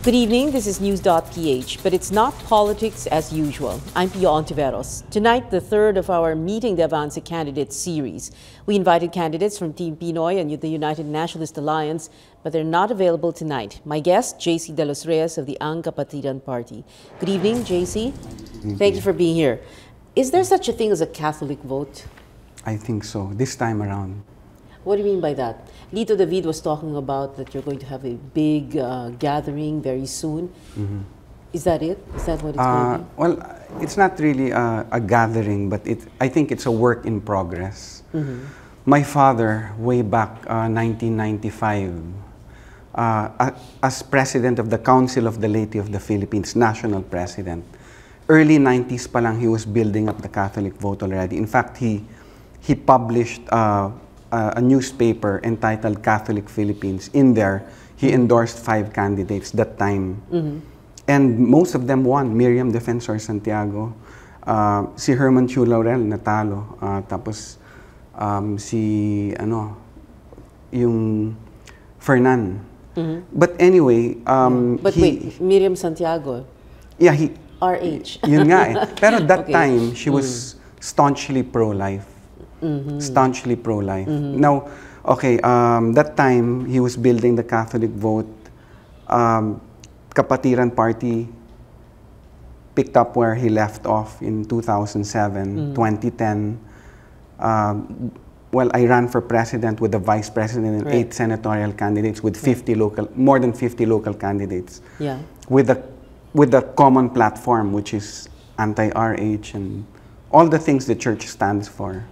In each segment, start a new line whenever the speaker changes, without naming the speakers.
Good evening, this is News.PH, but it's not politics as usual. I'm Pia Hontiveros. Tonight, the third of our Meeting the Avance Candidates series. We invited candidates from Team Pinoy and the United Nationalist Alliance, but they're not available tonight. My guest, JC de los Reyes of the Ang Kapatiran Party. Good evening, JC. Thank you for being here. Is there such a thing as a Catholic vote?
I think so, this time around.
What do you mean by that? Lito David was talking about that you're going to have a big gathering very soon. Is that it? Is that what it's going to be?
Well, it's not really a gathering, but I think it's a work in progress. My father, way back 1995, as president of the Council of the Laity of the Philippines, national president, early 90s pa lang he was building up the Catholic vote already. In fact, he published a newspaper entitled Catholic Philippines. In there, he endorsed 5 candidates that time. And most of them won. Miriam Defensor Santiago, si Herman Chu Laurel natalo, tapos yung Fernan. But anyway,
but wait, Miriam Santiago.
Yeah,
RH.
Yun nga eh. Pero that time, she was staunchly pro-life. Staunchly pro-life. Now, okay, that time he was building the Catholic vote. Kapatiran Party picked up where he left off in 2007, 2010. Well, I ran for president with the vice president and 8 senatorial candidates with 50 more than 50 local candidates.
Yeah.
With a common platform, which is anti-RH and all the things the church stands for.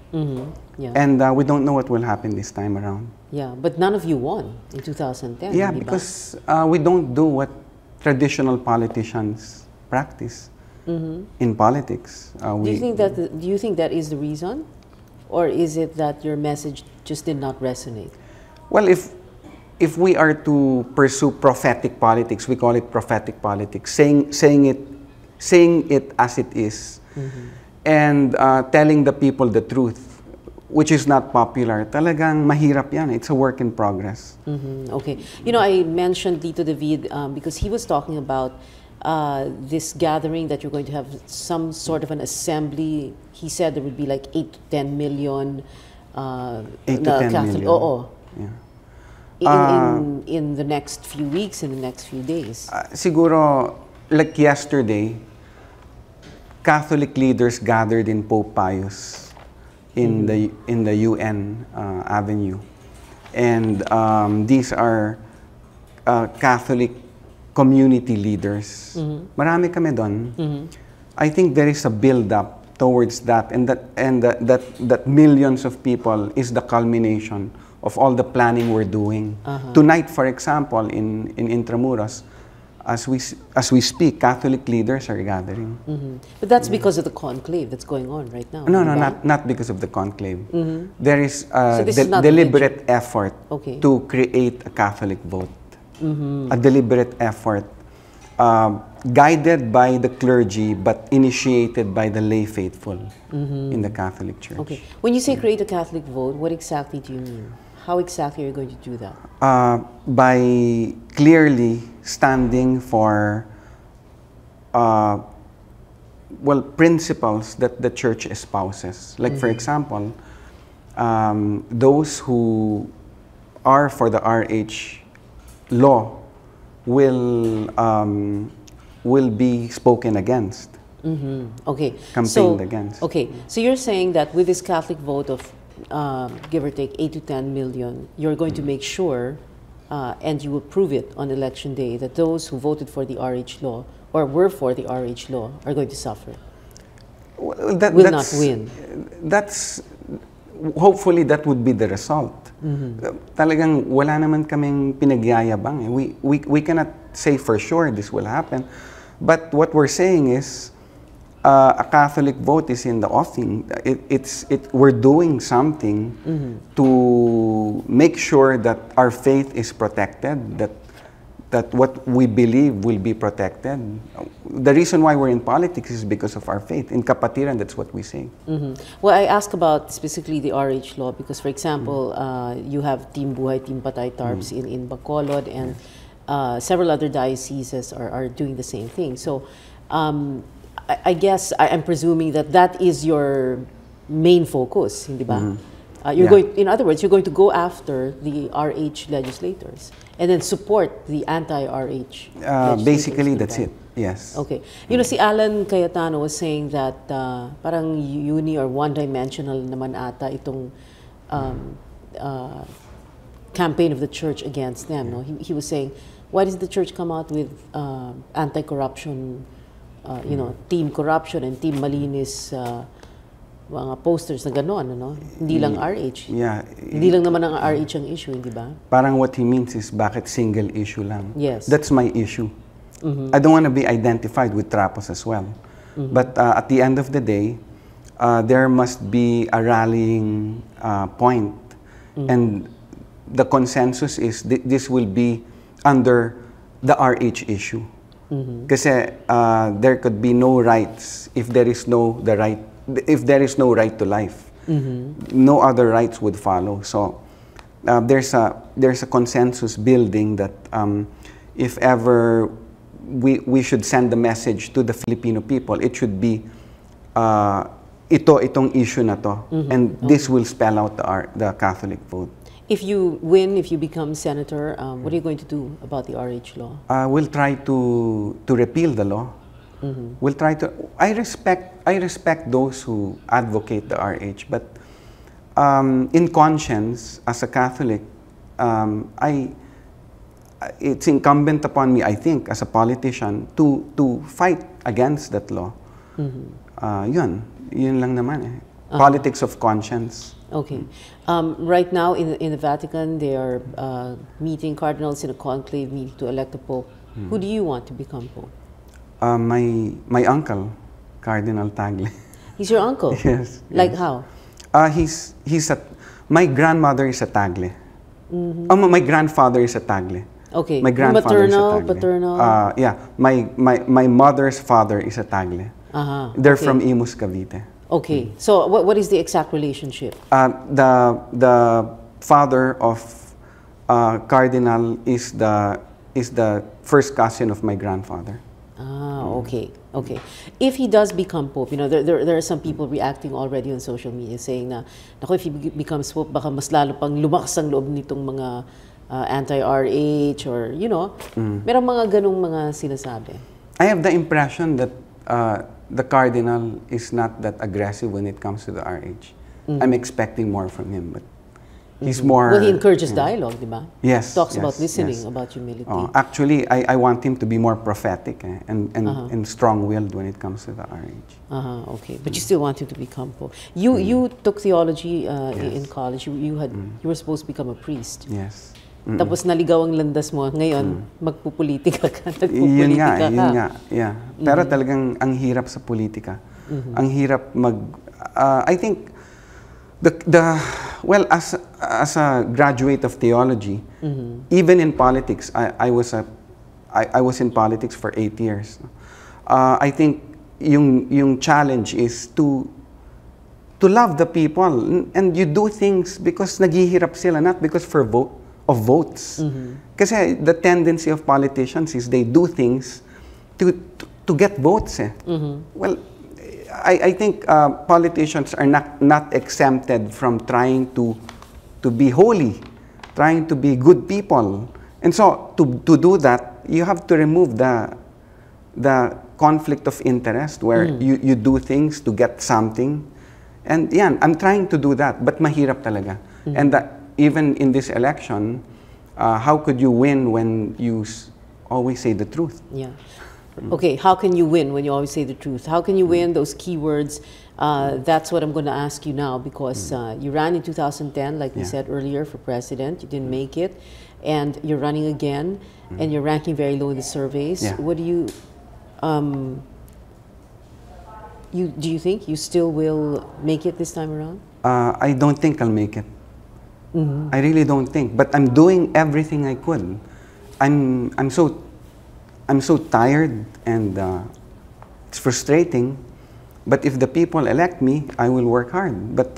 Yeah.
And we don't know what will happen this time around.
Yeah, but none of you won in 2010.
Yeah, because we don't do what traditional politicians practice in politics.
Do you think that is the reason? Or is it that your message just did not resonate?
Well, if we are to pursue prophetic politics, we call it prophetic politics, saying it as it is, and telling the people the truth, which is not popular, talagang mahirap yan. It's a work in progress.
Okay. You know, I mentioned Lito David because he was talking about this gathering that you're going to have some sort of an assembly. He said there would be like 8 to 10 million
8 to 10 million.
Yeah. In the next few weeks, in the next few days.
Siguro, like yesterday, Catholic leaders gathered in Pope Pius in the UN Avenue, and these are Catholic community leaders. Marami kami doon. I think there is a build-up towards that, and that millions of people is the culmination of all the planning we're doing. Tonight, for example, in Intramuros, as we speak, Catholic leaders are gathering.
But that's because of the conclave that's going on right now.
No, not because of the conclave. There is a
so
deliberate effort to create a Catholic vote. A deliberate effort, guided by the clergy, but initiated by the lay faithful in the Catholic Church.
Okay. When you say create a Catholic vote, what exactly do you mean? How exactly are you going to do that?
By clearly standing for principles that the Church espouses. Like, for example, those who are for the RH law will be spoken against.
Okay.
Campaigned against.
Okay. So you're saying that with this Catholic vote of give or take 8 to 10 million, you're going to make sure, and you will prove it on election day, that those who voted for the RH law or were for the RH law are going to suffer.
Well,
will not win.
Hopefully that would be the result. Talagang wala naman kaming pinagyayabang. We cannot say for sure this will happen. But what we're saying is a Catholic vote is in the offing. We're doing something to make sure that our faith is protected, that what we believe will be protected. The reason why we're in politics is because of our faith. In Kapatiran, that's what we say.
Well, I ask about specifically the RH law because, for example, you have Team Buhay, Team Patay TARPs in Bacolod, and several other dioceses are doing the same thing. So I guess I'm presuming that is your main focus, hindi ba? You're going, in other words, you're going to go after the RH legislators and then support the anti-RH legislators.
Basically, that's it. Yes.
Okay. You know, si Alan Cayetano was saying that parang or one-dimensional naman ata itong campaign of the church against them. No? He was saying, why does the church come out with anti-corruption, team corruption and team malinis mga posters na gano'n, ano? Hindi lang RH.
Yeah.
Hindi lang naman ang RH ang issue, hindi ba?
Parang what he means is bakit single issue lang.
Yes.
That's my issue. I don't want to be identified with trapos as well. But at the end of the day, there must be a rallying point. And the consensus is this will be under the RH issue. Kasi there could be no rights if there is no right to life. No other rights would follow. So there's a consensus building that if ever we should send the message to the Filipino people, it should be itong issue na to, and this will spell out the Catholic vote.
If you win, if you become senator, what are you going to do about the RH law?
We'll try to repeal the law. We'll try to. I respect those who advocate the RH, but in conscience, as a Catholic, it's incumbent upon me, I think, as a politician, to fight against that law. Yun lang naman eh. Politics of conscience.
Okay. Right now in the Vatican, they are meeting cardinals in a conclave meeting to elect a pope. Who do you want to become pope?
My uncle, Cardinal Tagle.
He's your uncle?
Yes.
Like how?
My grandmother is a Tagle. My grandfather is a Tagle.
Okay.
My grandfather is a Tagle.
Paternal?
Yeah. My mother's father is a Tagle. They're from Imus, Cavite.
Okay. So what is the exact relationship?
The father of Cardinal is the first cousin of my grandfather.
Okay. Okay. If he does become pope, there are some people reacting already on social media saying na, naku, if he becomes pope, baka mas lalo pang lumakas ang loob nitong mga anti-RH or, merong mga ganong mga sinasabi.
I have the impression that the Cardinal is not that aggressive when it comes to the RH. I'm expecting more from him, but he's more...
Well, he encourages dialogue, di ba?
Yes.
Talks about listening, about humility.
Actually, I want him to be more prophetic and strong-willed when it comes to the RH.
Okay. But you still want him to become pope. You took theology in college. You were supposed to become a priest.
Yes.
Tapos naligaw ang landas mo. Ngayon, magpupolitika ka.
Yun nga. Yeah. Pero talagang ang hirap sa politika. Ang hirap I think well, as a graduate of theology, even in politics, I was in politics for 8 years. I think yung challenge is to love the people, and you do things because naghihirap sila, not because of votes. Kasi the tendency of politicians is they do things to get votes. Well, I think politicians are not exempted from trying to be holy, trying to be good people. And so to do that, you have to remove the conflict of interest where you do things to get something. And yeah, I'm trying to do that, but mahirap talaga. And even in this election, how could you win when you always say the truth?
Yeah. Okay, how can you win when you always say the truth? How can you win those keywords? That's what I'm going to ask you now, because you ran in 2010, like we said earlier, for president. You didn't make it. And you're running again, and you're ranking very low in the surveys.
Yeah.
What do you... do you think you still will make it this time around?
I don't think I'll make it. I really don't think. But I'm doing everything I could. I'm so tired, and it's frustrating. But if the people elect me, I will work hard. But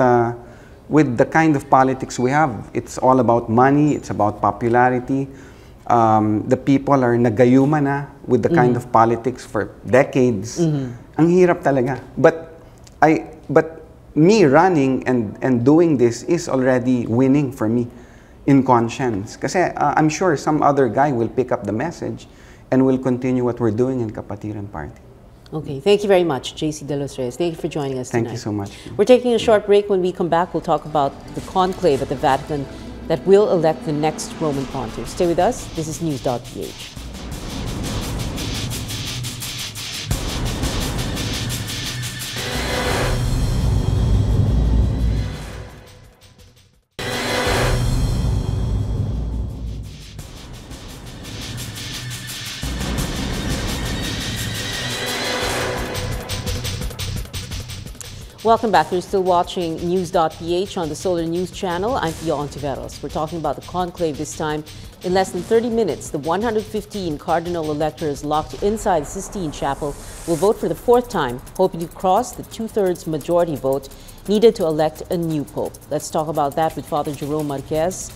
with the kind of politics we have, it's all about money, it's about popularity. The people are nagayuma na with the kind of politics for decades. Ang hirap talaga. But me running and doing this is already winning for me in conscience. Kasi I'm sure some other guy will pick up the message and will continue what we're doing in Kapatiran Party.
Okay, thank you very much, JC De Los Reyes. Thank you for joining us tonight.
Thank you so much.
We're taking a short break. When we come back, we'll talk about the conclave at the Vatican that will elect the next Roman pontiff. Stay with us. This is News.PH. Welcome back. You're still watching News.PH on the Solar News channel. I'm Pia Hontiveros. We're talking about the conclave this time. In less than 30 minutes, the 115 cardinal electors locked inside the Sistine Chapel will vote for the fourth time, hoping to cross the two-thirds majority vote needed to elect a new pope. Let's talk about that with Father Jerome Marquez,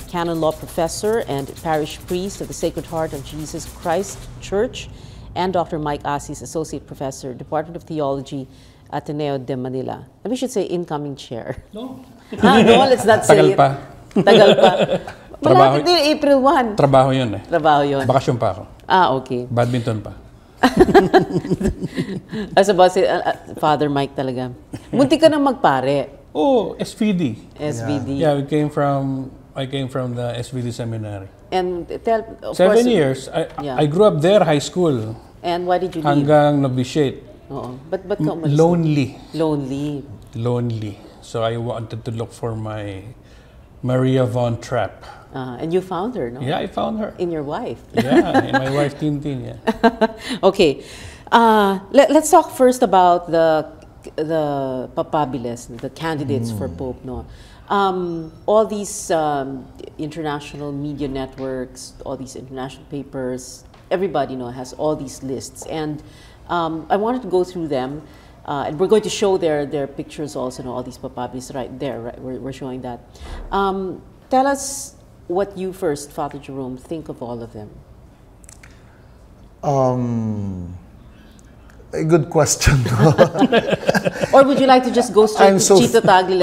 canon law professor and parish priest of the Sacred Heart of Jesus Christ Church, and Dr. Mike Asis, associate professor, Department of Theology, Ateneo de Manila. And we should say incoming chair.
No.
No, let's not say it. Tagal pa. Malapit din April 1.
Trabaho yun eh.
Trabaho yun.
Bakasyon pa ako.
Okay.
Badminton pa.
As about say, Father Mike talaga. Munti ka nang magpare.
Oh, SVD.
SVD.
Yeah, I came from the SVD seminary.
And tell, of
7
course,
years. I grew up there, high school.
And why did you leave?
Hanggang novitiate.
But
Lonely.
Lonely.
So I wanted to look for my Maria Von Trapp.
And you found her, no?
Yeah, I found her.
In your wife.
Yeah, in my wife Tintin, yeah.
Okay. Let's talk first about the papabiles, the candidates for Pope, no? All these international media networks, all these international papers, everybody has all these lists. And I wanted to go through them, and we're going to show their pictures also, all these papabiles right there, right? We're showing that. Tell us what you first, Father Jerome, think of all of them.
A good question.
Or would you like to just go straight to Chito Tagle?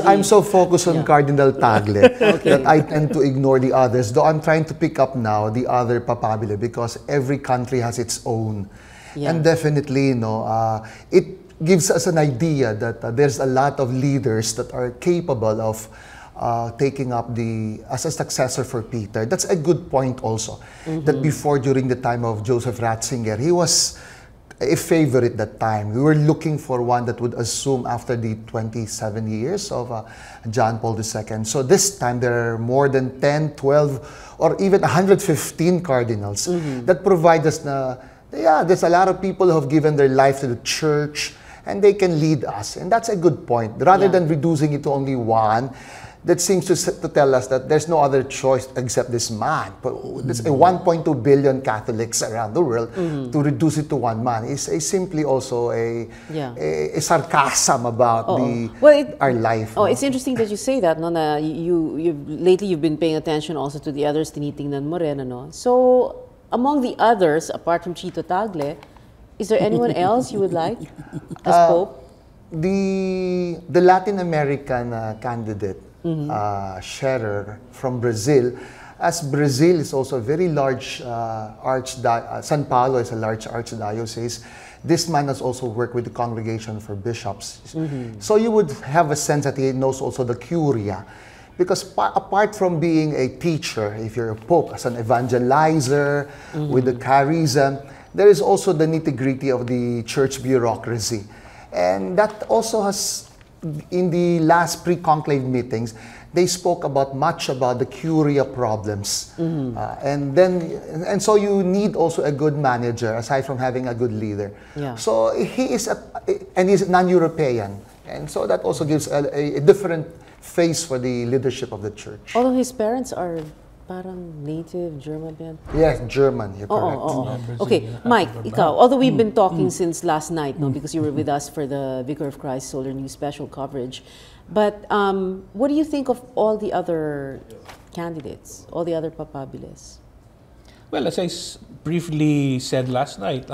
I'm so focused on Cardinal Tagle that I tend to ignore the others. Though I'm trying to pick up now the other papabile because every country has its own. Yeah. And definitely, it gives us an idea that there's a lot of leaders that are capable of taking up as a successor for Peter. That's a good point also. That before, during the time of Joseph Ratzinger, he was a favorite that time. We were looking for one that would assume after the 27 years of John Paul II. So this time there are more than 10, 12, or even 115 cardinals that provide us there's a lot of people who have given their life to the church and they can lead us. And that's a good point. Rather than reducing it to only one, that seems to tell us that there's no other choice except this man. There's a 1.2 billion Catholics around the world. To reduce it to one man is simply also a sarcasm about our life.
It's interesting that you say that. No, na lately you've been paying attention also to the others. Tinitingnan mo rin, no? So among the others, apart from Chito Tagle, is there anyone else you would like as Pope?
The Latin American candidate, Scherer from Brazil, as Brazil is also a very large San Paulo is a large archdiocese. This man has also worked with the Congregation for Bishops. So you would have a sense that he knows also the Curia. Because apart from being a teacher, if you're a pope, as an evangelizer with the charism, there is also the nitty-gritty of the church bureaucracy. And that also has, in the last pre-conclave meetings, they spoke much about the Curia problems. And so you need also a good manager, aside from having a good leader. Yeah. So he is, and he's non-European. And so that also gives a different face for the leadership of the church.
Although his parents are parang native German band?
Yes, German, you're correct.
Okay, Mike, ikaw, although we've been talking since last night, no, because you were with us for the Vicar of Christ Solar News special coverage, but what do you think of all the other candidates, all the other papabiles?
Well, as I briefly said last night,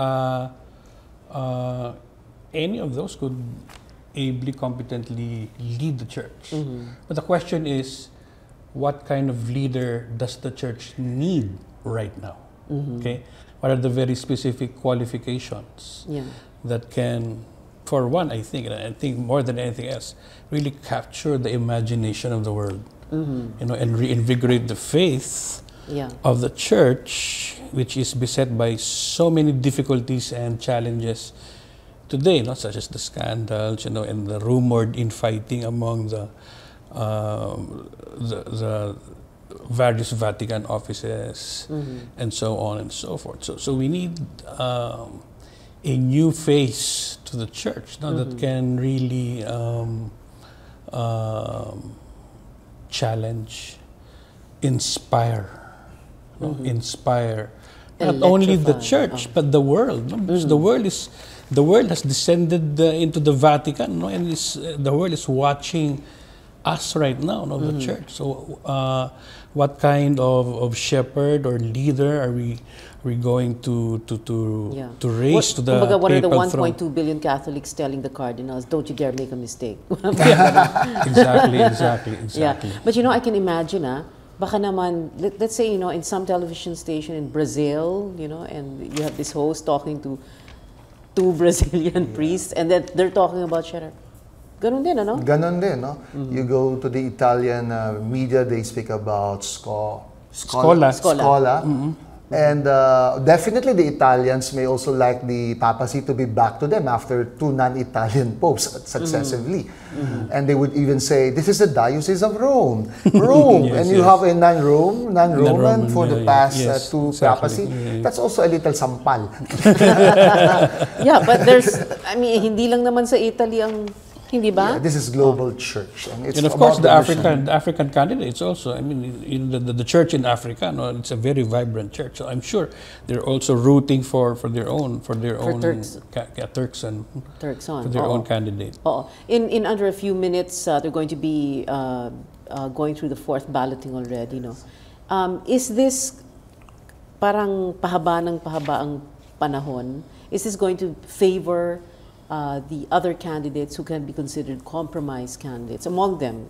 any of those could ably, competently lead the church. But the question is, what kind of leader does the church need right now? Okay, what are the very specific qualifications that can, for one, I think, and I think more than anything else, really capture the imagination of the world, you know, and reinvigorate the faith of the church, which is beset by so many difficulties and challenges today, not such as the scandals, you know, and the rumored infighting among the various Vatican offices, and so on and so forth. So we need a new face to the church now that can really challenge, inspire, inspire not only the church but the world. No? Because the world has descended into the Vatican, no? And the world is watching us right now, no, the church. So what kind of shepherd or leader are we going to raise to the
what are the
papal throne?
1.2 billion Catholics telling the cardinals, don't you dare make a mistake?
Exactly.
Yeah. But you know, I can imagine, baka naman, let's say, you know, in some television station in Brazil, you know, and you have this host talking to two Brazilian priests, and then they're talking about shepherd. Ganon din, ano?
Ganon din, no? You go to the Italian media, they speak about Scola. And definitely the Italians may also like the papacy to be back to them after 2 non-Italian popes successively. And they would even say, this is the Diocese of Rome. And you have a non-Roman for the past 2 papacy. That's also a little sampal.
Yeah, but there's, I mean, hindi lang naman sa Italy ang, hindi ba?
Yeah, this is global church.
And of course, the African candidates also. I mean, in the church in Africa, no, it's a very vibrant church. So I'm sure they're also rooting for their own Turks and for their own candidate.
In under a few minutes, they're going to be going through the 4th balloting already. No, is this parang pahaba ang panahon? Is this going to favor the other candidates who can be considered compromise candidates, among them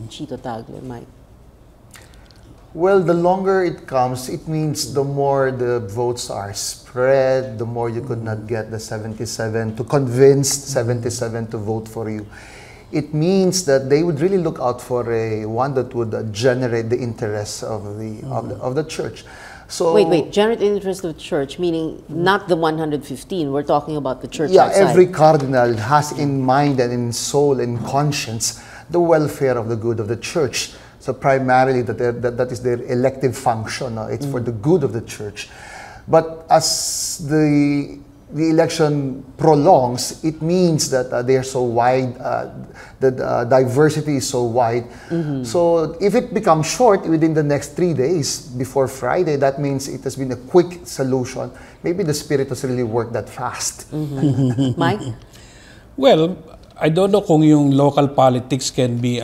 Chito Tagle, Mike?
Well, the longer it comes, it means the more the votes are spread, the more you could not get the 77 to convince 77 to vote for you. It means that they would really look out for one that would generate the interest of the church. So
wait, generate interest of the church, meaning not the 115, we're talking about the church outside.
Every cardinal has in mind and in soul and conscience the welfare of the good of the church. So primarily that is their elective function. It's for the good of the church. But as the election prolongs, it means that they are so wide, the diversity is so wide. So if it becomes short within the next 3 days before Friday, that means it has been a quick solution. Maybe the Spirit has really worked that fast.
Mike?
Well, I don't know kung yung local politics can be,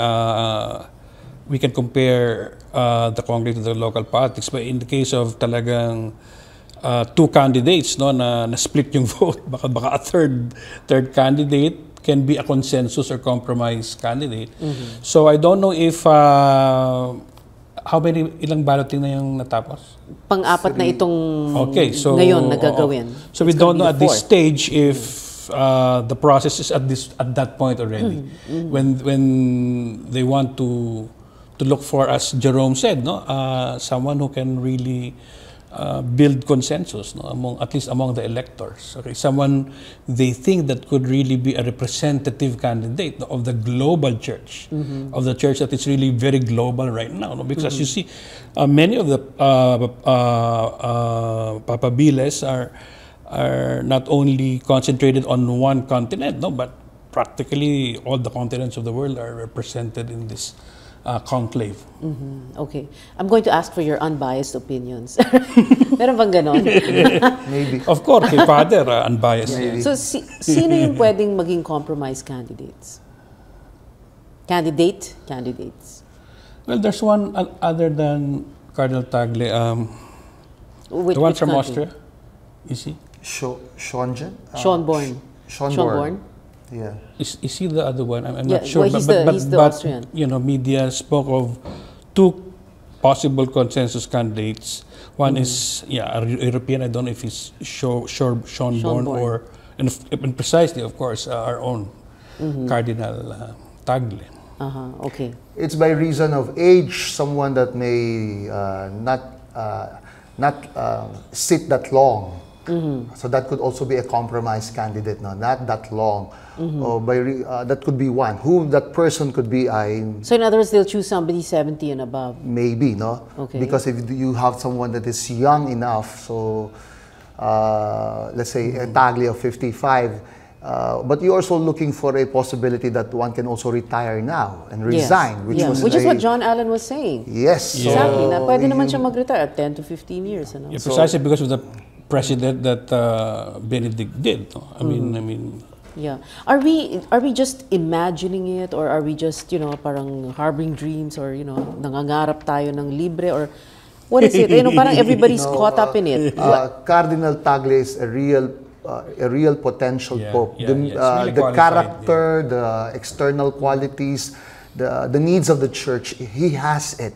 we can compare the Congress to the local politics, but in the case of talagang 2 candidates, no, na split yung vote, baka a third candidate can be a consensus or compromise candidate. So I don't know if ilang balloting na yung natapos?
Pang-apat na itong ngayon nagagawin.
So we don't know at this stage if the process is at that point already. When they want to look for, as Jerome said, no, someone who can really build consensus, no, at least among the electors. Okay, someone they think that could really be a representative candidate of the global church, of the church that is really very global right now. No? Because as you see, many of the papabiles are not only concentrated on one continent, no, but practically all the continents of the world are represented in this conclave.
Okay. I'm going to ask for your unbiased opinions. Meron bang ganon?
Maybe.
Of course, kay Father, unbiased.
Maybe.
So, sino yung pwedeng maging compromise candidates? Candidates.
Well, there's one other than Cardinal Tagle. The one from Austria. Is he?
Sean
Bourne.
Sean Bourne. Yeah.
Is he the other one? I'm
Yeah,
not sure.
well, he's the Austrian.
You know, media spoke of two possible consensus candidates. One is a European. I don't know if it's Sean Bourne or, and precisely, of course, our own Cardinal Tagle.
Okay.
It's by reason of age, someone that may not sit that long. So that could also be a compromise candidate, no? Not that long. That could be one. Who that person could be,
So in other words, they'll choose somebody 70 and above.
maybe, no?
Okay.
Because if you have someone that is young enough, so let's say a Tagle of 55, but you're also looking for a possibility that one can also retire now and resign, which
is what John Allen was saying.
Yes.
Exactly. Na pwede naman siya mag-retire at 10 to 15 years. Ano?
Yeah, precisely because of the precedent that Benedict did. No? I mean.
Yeah. Are we just imagining it, or are we just, parang harboring dreams, or, nangangarap tayo ng libre, or what is it? Parang everybody's caught up in it.
Cardinal Tagle is a real potential pope.
Really
The character, the external qualities, the needs of the church, he has it.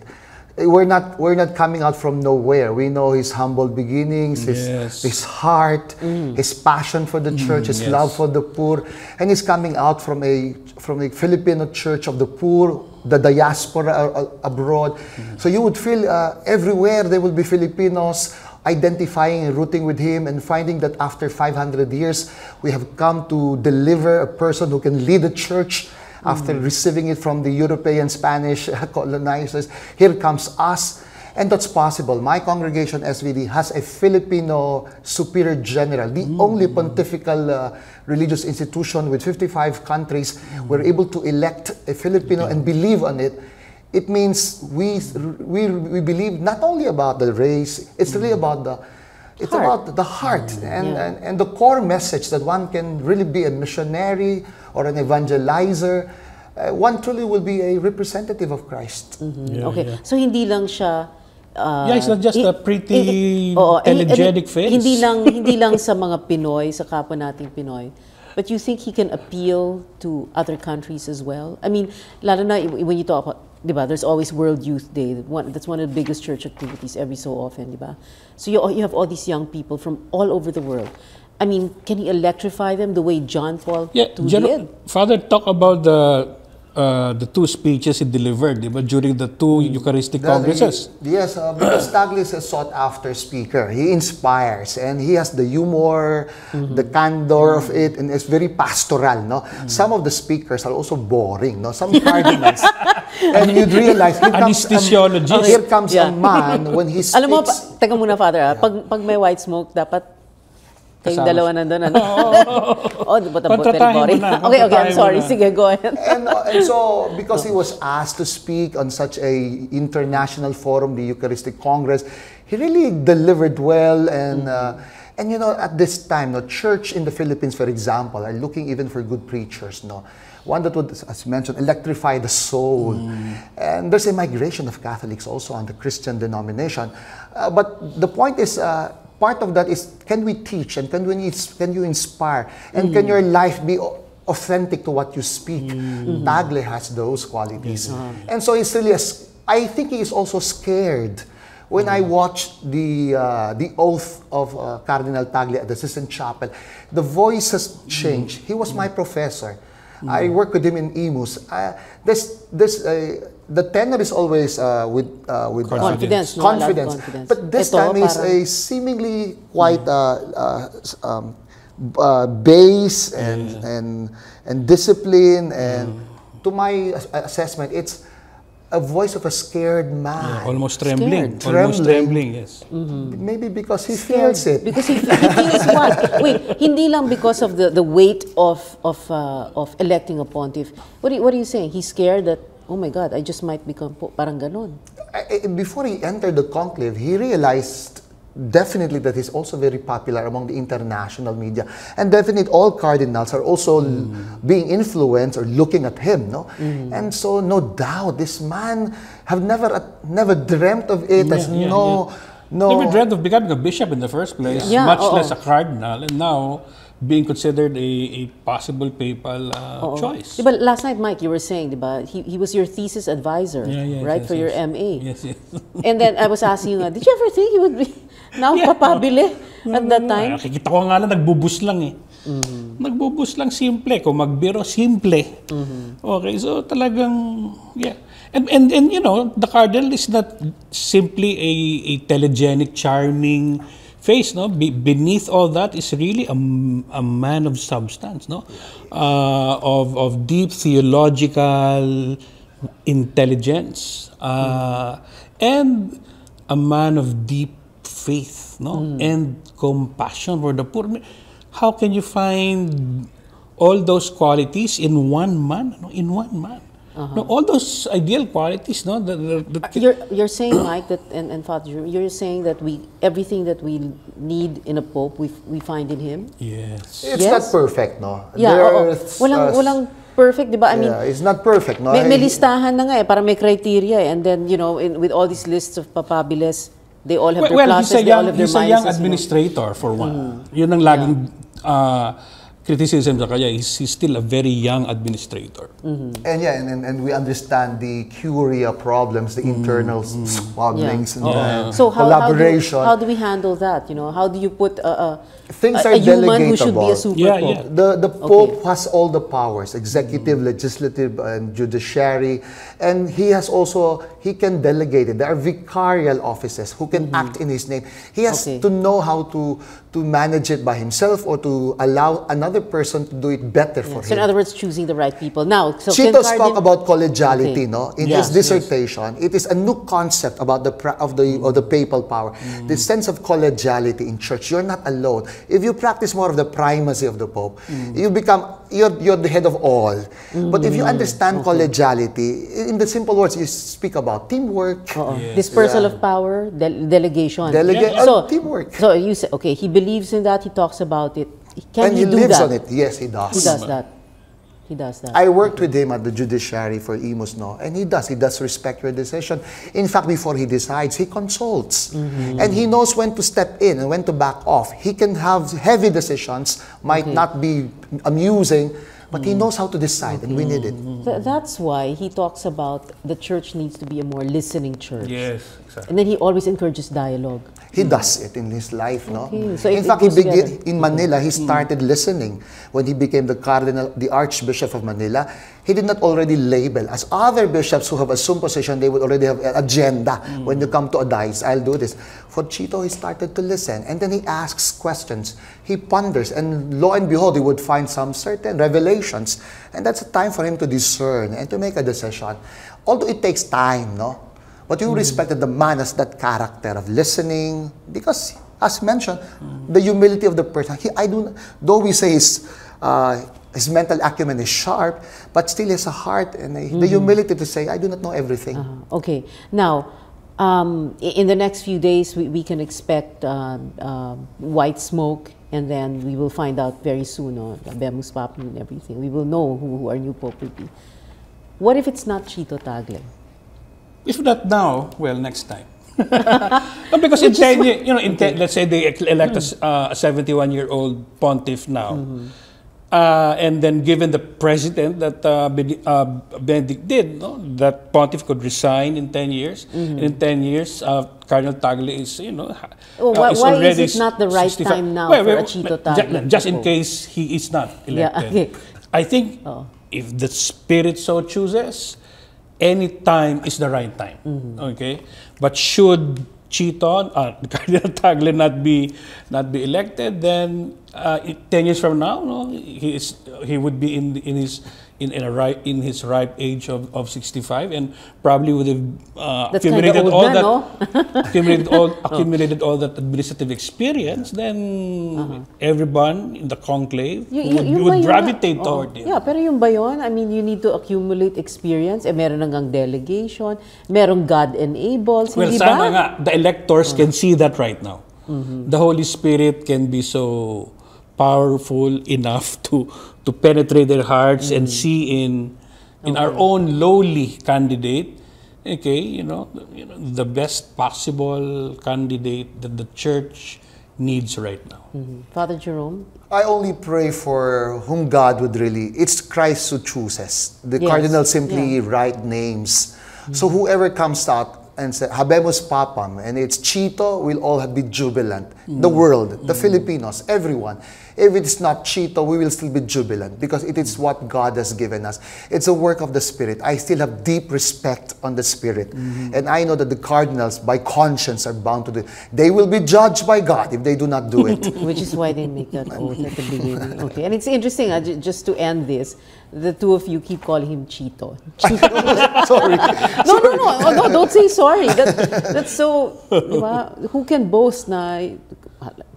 We're not coming out from nowhere. We know his humble beginnings, his heart, his passion for the church, his love for the poor, and he's coming out from a Filipino church of the poor, the diaspora abroad. So you would feel everywhere there will be Filipinos identifying and rooting with him, and finding that after 500 years, we have come to deliver a person who can lead the church. After receiving it from the European Spanish colonizers, here comes us, and that's possible. My congregation, SVD, has a Filipino Superior General, the only pontifical religious institution with 55 countries. We're able to elect a Filipino and believe on it. It means we believe not only about the race, it's really about about the heart and the core message that one can really be a missionary or an evangelizer. One truly will be a representative of Christ.
So hindi lang siya
it's not just a pretty telegenic face.
Hindi lang sa mga Pinoy, sa kapwa nating Pinoy. But you think he can appeal to other countries as well? I mean, lalo na when you talk about, diba, there's always World Youth Day. That's one of the biggest church activities every so often, diba? So you have all these young people from all over the world. I mean, can he electrify them the way John Paul II did?
Father, talk about the two speeches he delivered, diba, during the two Eucharistic congresses.
Because Tagle is a sought-after speaker. He inspires, and he has the humor, the candor of it, and it's very pastoral. No, some of the speakers are also boring. No, some cardinals, and you'd realize here comes a man when he speaks.
Alam mo, teka muna, Father. Pag may white smoke, dapat kayong dalawa nandun, ano? But very boring. Okay, I'm sorry. Sige, go ahead.
And so, because he was asked to speak on such a international forum, the Eucharistic Congress, he really delivered well. And at this time, church in the Philippines, for example, are looking even for good preachers. One that would, as mentioned, electrify the soul. And there's a migration of Catholics also on the Christian denomination. But the point is, part of that is, can we teach, and can you inspire, and can your life be authentic to what you speak? Tagle has those qualities. And so he's really, I think he is also scared. When I watched the oath of Cardinal Tagle at the Sistine Chapel, the voice has changed. He was my professor. I worked with him in Imus. The tenor is always with
confidence.
But this time is a seemingly quite base and discipline. And to my assessment, it's a voice of a scared man.
Almost trembling. Almost trembling, yes.
Maybe because he feels it.
Because he feels what? Wait, hindi lang because of the weight of electing a pontiff. What are you saying? He's scared that oh my God, I just might become parang ganon.
Before he entered the conclave, he realized definitely that he's also very popular among the international media, and definitely all cardinals are also being influenced or looking at him, no? And so no doubt this man have never dreamt of it as no.
Never dreamt of becoming a bishop in the first place, much less a cardinal, and now being considered a possible papal choice.
But last night, Mike, you were saying, diba, he was your thesis advisor, right, for your MA.
Yes.
And then I was asking you, did you ever think he would be now papabili at that time?
Nakikita ko nga lang, nagbubus lang eh. Nagbubus lang, simple. Kung magbiro, simple. Okay, so talagang, And you know, the cardinal is not simply a telegenic, charming face, no? Beneath all that is really a man of substance, no? Of deep theological intelligence, and a man of deep faith, no? And compassion for the poor. How can you find all those qualities in one man? No? In one man. No, all those ideal qualities, no.
You're saying, Mike, that and Father, you're saying that everything that we need in a pope, we find in him.
Yes.
It's not perfect, no.
Yeah. Walang perfect, diba? I mean,
it's not perfect, no.
May listahan na nga eh, para may criteria, and then with all these lists of papabiles, they all have their pluses, they all have their minuses.
He's a young administrator for one. Yun ang laging criticism sa kanya. He's still a very young administrator.
And we understand the curia problems, the internal squabblings and
so
collaboration.
How do we handle that? You know, how do you put
things are
a human who should be a super pope?
The pope has all the powers, executive, legislative, and judiciary, and he can delegate it. There are vicarial offices who can act in his name. He has to know how to manage it by himself or to allow another person to do it better for him.
So in other words, choosing the right people. Now, so
Chito's talk about collegiality, no? In his dissertation, it is a new concept about the papal power. The sense of collegiality in church. You're not alone. If you practice more of the primacy of the Pope, you're the head of all. But if you understand collegiality, in the simple words, you speak about teamwork.
Dispersal of power, delegation.
Teamwork.
So you say, okay, he believes in that, he talks about it. Can he do
lives
that?
on it. Yes, he does.
He does that. He does that.
I worked with him at the judiciary for Imus, no? And he does respect your decision. In fact, before he decides, he consults. And he knows when to step in and when to back off. He can have heavy decisions, might not be amusing, but he knows how to decide, and we need it.
That's why he talks about the church needs to be a more listening church.
Yes, exactly.
And then he always encourages dialogue.
He does it in his life, no?
So
in fact, in Manila, he started listening. When he became the Archbishop of Manila, he did not already label. As other bishops who have assumed position, they would already have an agenda. When you come to a diocese, I'll do this. For Chito, he started to listen, and then he asks questions. He ponders, and lo and behold, he would find some certain revelations. And that's a time for him to discern and to make a decision. Although it takes time, no? But you respect that the man has that character of listening, because, as mentioned, the humility of the person. Though we say his mental acumen is sharp, but still he has a heart and the humility to say, I do not know everything.
Okay. Now, in the next few days, we can expect white smoke, and then we will find out very soon, Bemus Papi and everything. We will know who our new pope will be. What if it's not Chito Tagle?
If not now, well, next time. No, because in 10 years, let's say they elect a 71-year-old pontiff now, and then given the precedent that Benedict did, that pontiff could resign in 10 years, and in 10 years, Cardinal Tagle is,
why is it not the right time now for a Chito Tagle?
Just in case he is not elected. I think if the Spirit so chooses, any time is the right time. Okay, but should Chito, Cardinal Tagle not be elected, then 10 years from now, he would be in in his ripe age of 65, and probably would have
That's
accumulated
kinda
all
old
that
na, no?
accumulated all that administrative experience. Then everyone in the conclave would gravitate toward him.
Yeah, pero yung ba yun? I mean, you need to accumulate experience. Meron nang delegation, merong God-enabled,
Well,
hindi
sana
ba?
nga, the electors can see that right now. The Holy Spirit can be so powerful enough to penetrate their hearts and see in our own lowly candidate, okay, the best possible candidate that the church needs right now.
Father Jerome?
I only pray for whom God would really, it's Christ who chooses. The cardinals simply write names. So whoever comes out and says, Habemus Papam, and it's Chito, we'll all be jubilant. The world, the Filipinos, everyone. If it's not Chito, we will still be jubilant because it is what God has given us. It's a work of the Spirit. I still have deep respect on the Spirit. And I know that the cardinals, by conscience, are bound to do it. They will be judged by God if they do not do it.
Which is why they make that oath at the beginning. Okay, and it's interesting, just to end this, the two of you keep calling him Chito.
Sorry.
No, don't say sorry. That's so, di ba? Who can boast na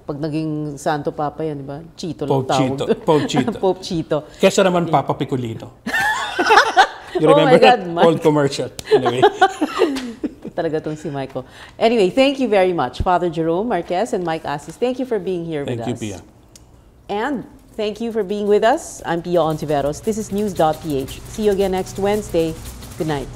pag naging Santo Papa yan, di ba? Chito lang tawag.
Pope Chito.
Pope Chito.
Kesa naman Papa Picolino. You
Oh my
remember
God,
that
Mike.
old commercial? Anyway.
Talaga tong si Michael. Anyway, thank you very much, Father Jerome Marquez and Mike Asis. Thank you for being here with us.
Thank you, Pia.
And thank you for being with us. I'm Pia Hontiveros. This is News.PH. See you again next Wednesday. Good night.